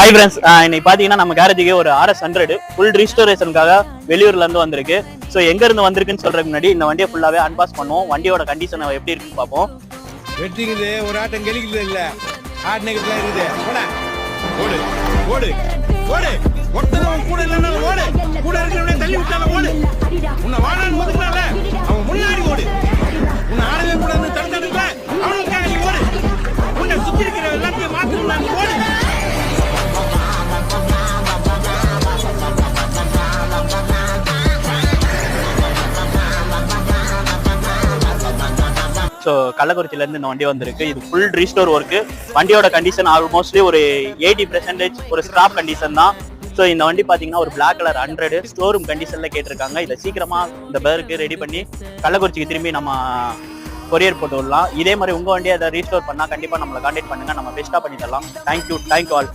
Hi friends, இன்னைக்கு பாத்தீங்கன்னா நம்ம கேரேஜுக்கு ஒரு RS100 ஃபுல் ரீஸ்டோரேஷனுக்காக வெளியூர்ல இருந்து வந்திருக்கு. ஸோ எங்க இருந்து வந்திருக்குன்னு சொல்றதுக்கு முன்னாடி இந்த வண்டியை ஃபுல்லாவே அன்பாஸ் பண்ணுவோம். வண்டியோட கண்டிஷன் எப்படி இருக்குன்னு பார்ப்போம். வெட்டிங்குது ஒரு ஆட்டம் கெலிக்குது இல்ல ஆட்னெகட்லாம் இருக்குது. ஓடு ஓடு ஓடு ஒருத்தன் கூட இல்லைன்னா ஓடு, கூட இருக்கிறவனே தள்ளி விட்டாலும் ஓடு. உன்னை வாழான்னு ஒதுக்குறான்ல அவன் முன்னாடி ஓடு. உன்னை ஆடவே கூட இருந்து தடுத்தடுக்கல அவனுக்காக நீ ஓடு. உன்னை சுத்தி இருக்கிற எல்லாத்தையும் மாற்றணும்னா நீ ஓடு. ஸோ கள்ளக்குறிச்சியில இருந்து இந்த வண்டி வந்திருக்கு. இது ஃபுல் ரீஸ்டோர் ஒர்க்கு. வண்டியோட கண்டிஷன் ஆல்மோஸ்ட்லி ஒரு 80% ஒரு ஸ்கிராப் கண்டிஷன் தான். ஸோ இந்த வண்டி பார்த்தீங்கன்னா ஒரு பிளாக் கலர் 100 ஸ்டோரூம் கண்டிஷன்ல கேட்டிருக்காங்க. இதை சீக்கிரமா இந்த பேருக்கு ரெடி பண்ணி கள்ளக்குறிச்சிக்கு திரும்பி நம்ம கொரியர் போட்டு விடலாம். இதே மாதிரி உங்க வண்டியை அதை ரீஸ்டோர் பண்ணா கண்டிப்பா நம்மளை கான்டாக்ட் பண்ணுங்க, நம்ம பெஸ்டா பண்ணி தரலாம். Thank you all.